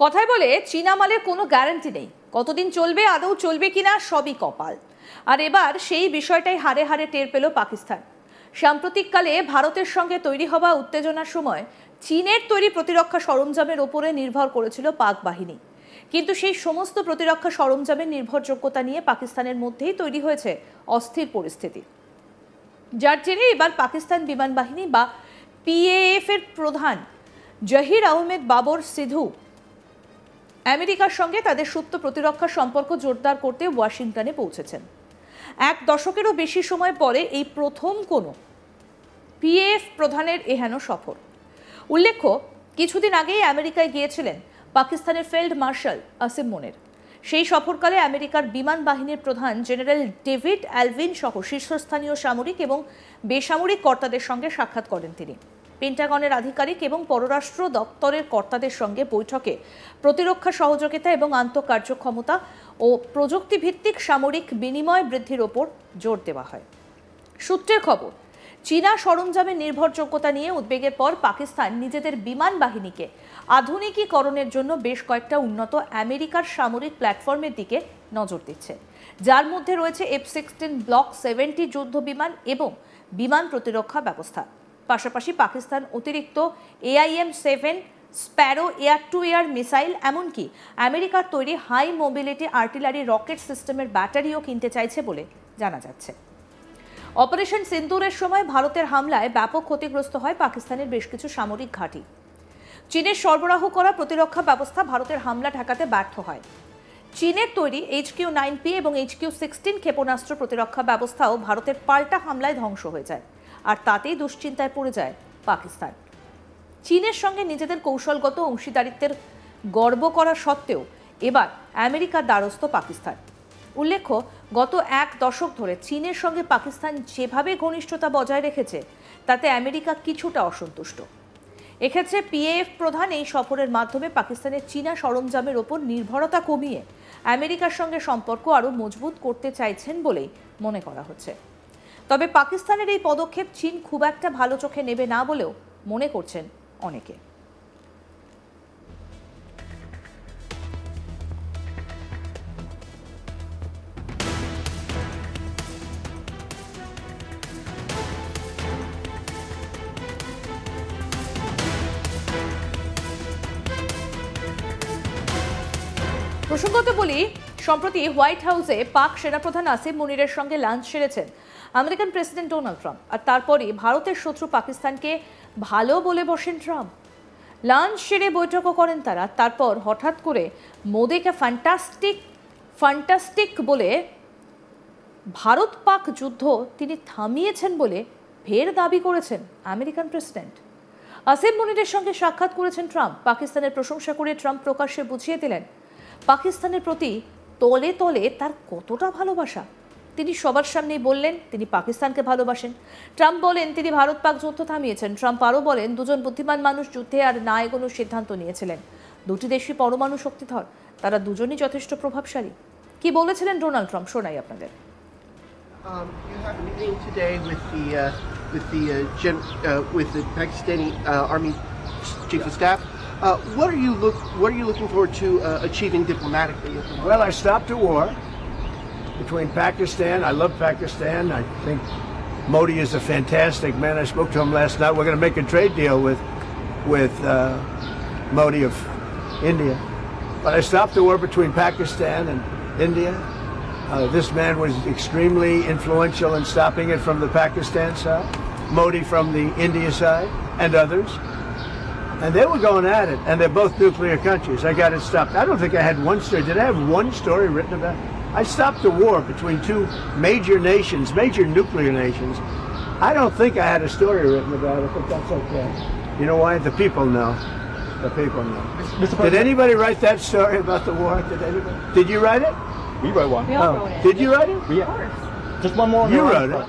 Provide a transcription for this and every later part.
কথায় বলে চীনা মালের কোনো গ্যারান্টি নেই, কতদিন চলবে, আদৌ চলবে কিনা সবই কপাল। আর এবার সেই বিষয়টাই হাড়ে হাড়ে টের পেল পাকিস্তান। সাম্প্রতিককালে ভারতের সঙ্গে তৈরি হওয়া উত্তেজনার সময় চীনের তৈরি প্রতিরক্ষা সরঞ্জামের ওপরে নির্ভর করেছিল পাক বাহিনী, কিন্তু সেই সমস্ত প্রতিরক্ষা সরঞ্জামের নির্ভরযোগ্যতা নিয়ে পাকিস্তানের মধ্যেই তৈরি হয়েছে অস্থির পরিস্থিতি, যার জেরে এবার পাকিস্তান বিমান বাহিনী বা পিএএফ এর প্রধান জহির আহমেদ বাবর সিধু আমেরিকার সঙ্গে তাদের সুপ্ত প্রতিরক্ষা সম্পর্ক জোরদার করতে ওয়াশিংটনে পৌঁছেছেন। এক দশকেরও বেশি সময় পরে এই প্রথম কোনো পিএএফ প্রধানের এহেন সফর। উল্লেখ্য, কিছুদিন আগেই আমেরিকায় গিয়েছিলেন পাকিস্তানের ফিল্ড মার্শাল আসিম মুনির। সেই সফরকালে আমেরিকার বিমান বাহিনীর প্রধান জেনারেল ডেভিড অ্যালভিন সহ শীর্ষস্থানীয় সামরিক এবং বেসামরিক কর্তাদের সঙ্গে সাক্ষাৎ করেন তিনি। পেন্টাগনের আধিকারিক এবং পররাষ্ট্র দপ্তরের কর্তাদের সঙ্গে বৈঠকে প্রতিরক্ষা সহযোগিতা এবং আন্তঃকার্যক্ষমতা ও প্রযুক্তিভিত্তিক সামরিক বিনিময় বৃদ্ধির ওপর জোর দেওয়া হয়। সূত্রের খবর, চীনা সরঞ্জামের নির্ভরযোগ্যতা নিয়ে উদ্বেগের পর পাকিস্তান নিজেদের বিমান বাহিনীকে আধুনিকীকরণের জন্য বেশ কয়েকটা উন্নত আমেরিকার সামরিক প্ল্যাটফর্মের দিকে নজর দিচ্ছে, যার মধ্যে রয়েছে F-16 ব্লক 70 যুদ্ধ বিমান এবং বিমান প্রতিরক্ষা ব্যবস্থা। পাশাপাশি পাকিস্তান অতিরিক্ত AIM-7 Sparrow air two air missile, এমনকি আমেরিকার তৈরি হাই মোবিলিটি আর্টিলারি রকেট সিস্টেমের ব্যাটারিও কিনতে চাইছে বলে জানা যাচ্ছে। অপারেশন সিন্দুরের সময় ভারতের হামলায় ব্যাপক ক্ষতিগ্রস্ত হয় পাকিস্তানের বেশ কিছু সামরিক ঘাঁটি। চীনের সরবরাহ করা প্রতিরক্ষা ব্যবস্থা ভারতের হামলা ঠেকাতে ব্যর্থ হয়। চীনের তৈরি HQ-9P এবং HQ-16 ক্ষেপণাস্ত্র প্রতিরক্ষা ব্যবস্থাও ভারতের পাল্টা হামলায় ধ্বংস হয়ে যায়, আর তাতেই দুশ্চিন্তায় পড়ে যায় পাকিস্তান। চীনের সঙ্গে নিজেদের কৌশলগত অংশীদারিত্বের গর্ব করা সত্ত্বেও এবার আমেরিকার দ্বারস্থ পাকিস্তান। উল্লেখ্য, গত এক দশক ধরে চীনের সঙ্গে পাকিস্তান যেভাবে ঘনিষ্ঠতা বজায় রেখেছে তাতে আমেরিকা কিছুটা অসন্তুষ্ট। এক্ষেত্রে পিএএফ প্রধান এই সফরের মাধ্যমে পাকিস্তানের চীনা সরঞ্জামের ওপর নির্ভরতা কমিয়ে আমেরিকার সঙ্গে সম্পর্ক আরও মজবুত করতে চাইছেন বলেই মনে করা হচ্ছে। তবে পাকিস্তানের এই পদক্ষেপ চীন খুব একটা ভালো চোখে নেবে না বলেও মনে করছেন অনেকে। প্রসঙ্গত বলি, সম্প্রতি হোয়াইট হাউসে পাক সেনাপ্রধান আসিম মুনিরের সঙ্গে লাঞ্চ সেরেছেন আমেরিকান প্রেসিডেন্ট ডোনাল্ড ট্রাম্প, আর তারপরই ভারতের শত্রু পাকিস্তানকে ভালো বলে বসেন ট্রাম্প। লাঞ্চ সেরে বৈঠকও করেন তারা। তারপর হঠাৎ করে মোদিকে ফ্যান্টাস্টিক বলে ভারত পাক যুদ্ধ তিনি থামিয়েছেন বলে ফের দাবি করেছেন আমেরিকান প্রেসিডেন্ট। আসিম মুনিরের সঙ্গে সাক্ষাৎ করেছেন ট্রাম্প। পাকিস্তানের প্রশংসা করে ট্রাম্প প্রকাশ্যে বুঝিয়ে দিলেন পাকিস্তানের প্রতি তলে তলে তার কতটা ভালোবাসা। তিনি সবার সামনেই বললেন তিনি পাকিস্তানকে ভালোবাসেন। ট্রাম্প বলেন তিনি ভারত পাক যুদ্ধ থামিয়েছেন। ট্রাম্প আরও বলেন দুজন বুদ্ধিমান মানুষ যুদ্ধে আর না এগোনোর সিদ্ধান্ত নিয়েছিলেন। দুটি দেশই পরমাণু শক্তিধর, তারা দুজনই যথেষ্ট প্রভাবশালী। কি বলেছিলেন ডোনাল্ড ট্রাম্প শোনাই আপনাদের। You have a meeting today with the Pakistani Army Chief of Staff. What are you looking forward to achieving diplomatically? Well, I stopped a war between Pakistan. I love Pakistan. I think Modi is a fantastic man. I spoke to him last night. We're going to make a trade deal with Modi of India. But I stopped the war between Pakistan and India. This man was extremely influential in stopping it from the Pakistan side, Modi from the India side, and others. And they were going at it, and they're both nuclear countries. I got it stopped. I don't think I had one story. Did I have one story written about it? I stopped a war between two major nations, major nuclear nations. I don't think I had a story written about it, but that's okay. You know why? The people know. The people know. Did anybody write that story about the war? Did anybody? Did you write it? We wrote one. We all wrote it. Did you write it? Just one more. You wrote it.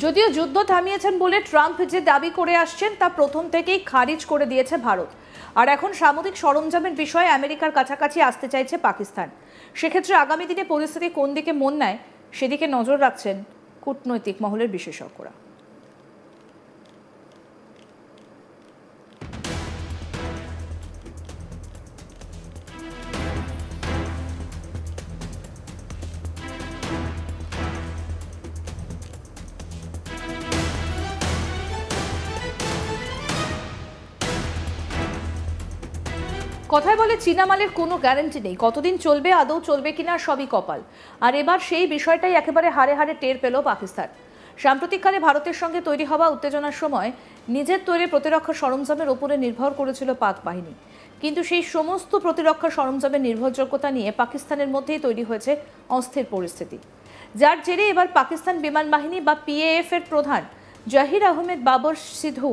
যদিও যুদ্ধ থামিয়েছেন বলে Trump যে দাবি করে আসছেন তা প্রথম থেকেই খারিজ করে দিয়েছে ভারত। আর এখন সামরিক সরঞ্জামের বিষয়ে আমেরিকার কাছাকাছি আসতে চাইছে পাকিস্তান। সেক্ষেত্রে আগামী দিনে পরিস্থিতি কোন দিকে মন নেয় সেদিকে নজর রাখছেন কূটনৈতিক মহলের বিশেষজ্ঞরা। কথায় বলে চীনা মালের কোনো গ্যারান্টি নেই, কতদিন চলবে, আদৌ চলবে কিনা সবই কপাল। আর এবার সেই বিষয়টাই একেবারে হাড়ে হাড়ে টের পেল পাকিস্তান। সাম্প্রতিককালে ভারতের সঙ্গে তৈরি হওয়া উত্তেজনার সময় নিজের তৈরি প্রতিরক্ষা সরঞ্জামের উপরে নির্ভর করেছিল পাক বাহিনী, কিন্তু সেই সমস্ত প্রতিরক্ষা সরঞ্জামের নির্ভরযোগ্যতা নিয়ে পাকিস্তানের মধ্যেই তৈরি হয়েছে অস্থির পরিস্থিতি, যার জেরে এবার পাকিস্তান বিমান বাহিনী বা PAF এর প্রধান জাহির আহমেদ বাবর সিধু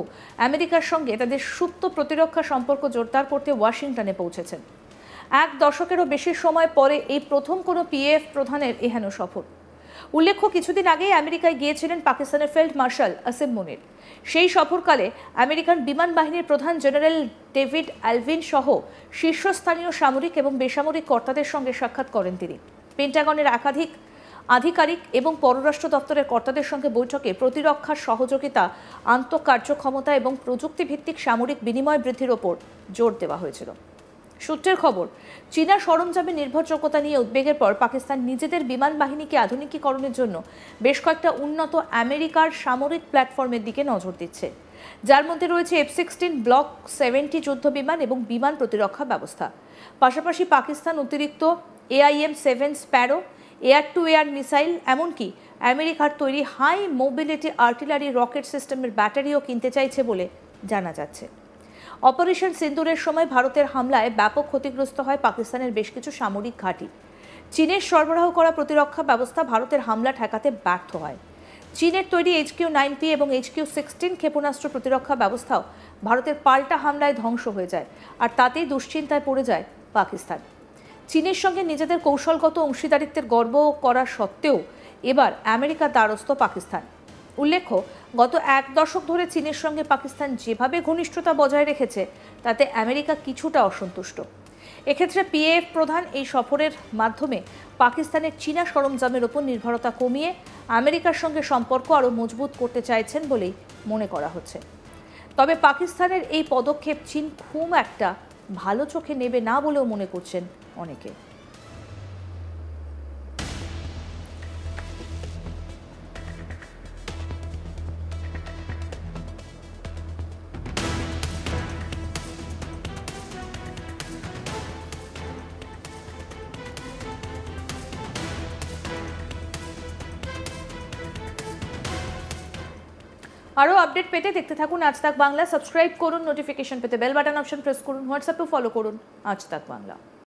আমেরিকার সঙ্গে তাদের সুপ্ত প্রতিরক্ষা সম্পর্ক জোরদার করতে ওয়াশিংটনে পৌঁছেছেন। এক দশকেরও বেশি সময় পরে এই প্রথম কোনো PAF প্রধানের এহেন সফর। উল্লেখ্য, কিছুদিন আগেই আমেরিকায় গিয়েছিলেন পাকিস্তানের ফিল্ড মার্শাল আসিম মুনির। সেই সফরকালে আমেরিকান বিমান বাহিনীর প্রধান জেনারেল ডেভিড অ্যালভিন সহ শীর্ষস্থানীয় সামরিক এবং বেসামরিক কর্তাদের সঙ্গে সাক্ষাৎ করেন তিনি। পেন্টাগনের একাধিক আধিকারিক এবং পররাষ্ট্র দপ্তরের কর্তাদের সঙ্গে বৈঠকে প্রতিরক্ষার সহযোগিতা, আন্তঃকার্যক্ষমতা এবং প্রযুক্তিভিত্তিক সামরিক বিনিময় বৃদ্ধির ওপর জোর দেওয়া হয়েছিল। সূত্রের খবর, চীনা সরঞ্জামের নির্ভরযোগ্যতা নিয়ে উদ্বেগের পর পাকিস্তান নিজেদের বিমান বাহিনীকে আধুনিকীকরণের জন্য বেশ কয়েকটা উন্নত আমেরিকার সামরিক প্ল্যাটফর্মের দিকে নজর দিচ্ছে, যার মধ্যে রয়েছে F-16 ব্লক 70 যুদ্ধ বিমান এবং বিমান প্রতিরক্ষা ব্যবস্থা। পাশাপাশি পাকিস্তান অতিরিক্ত AIM-7 Sparrow, air two air missile, এমনকি আমেরিকার তৈরি হাই মোবিলিটি আর্টিলারি রকেট সিস্টেমের ব্যাটারিও কিনতে চাইছে বলে জানা যাচ্ছে। অপারেশন সিন্দুরের সময় ভারতের হামলায় ব্যাপক ক্ষতিগ্রস্ত হয় পাকিস্তানের বেশ কিছু সামরিক ঘাঁটি। চীনের সরবরাহ করা প্রতিরক্ষা ব্যবস্থা ভারতের হামলা ঠেকাতে ব্যর্থ হয়। চীনের তৈরি HQ-9P এবং HQ-16 ক্ষেপণাস্ত্র প্রতিরক্ষা ব্যবস্থাও ভারতের পাল্টা হামলায় ধ্বংস হয়ে যায়, আর তাতেই দুশ্চিন্তায় পড়ে যায় পাকিস্তান। চীনের সঙ্গে নিজেদের কৌশলগত অংশীদারিত্বের গর্ব করা সত্ত্বেও এবার আমেরিকার দ্বারস্থ পাকিস্তান। উল্লেখ্য, গত এক দশক ধরে চীনের সঙ্গে পাকিস্তান যেভাবে ঘনিষ্ঠতা বজায় রেখেছে তাতে আমেরিকা কিছুটা অসন্তুষ্ট। এক্ষেত্রে PAF প্রধান এই সফরের মাধ্যমে পাকিস্তানের চীনা সরঞ্জামের ওপর নির্ভরতা কমিয়ে আমেরিকার সঙ্গে সম্পর্ক আরও মজবুত করতে চাইছেন বলেই মনে করা হচ্ছে। তবে পাকিস্তানের এই পদক্ষেপ চীন খুব একটা ভালো চোখে নেবে না বলেও মনে করছেন অনেকে। আরও আপডেট পেতে দেখতে থাকুন আজ তাক বাংলা। সাবস্ক্রাইব করুন, নোটিফিকেশন পেতে বেল বাটন অপশন প্রেস করুন, হোয়াটসঅ্যাপেও ফলো করুন আজ তাক বাংলা।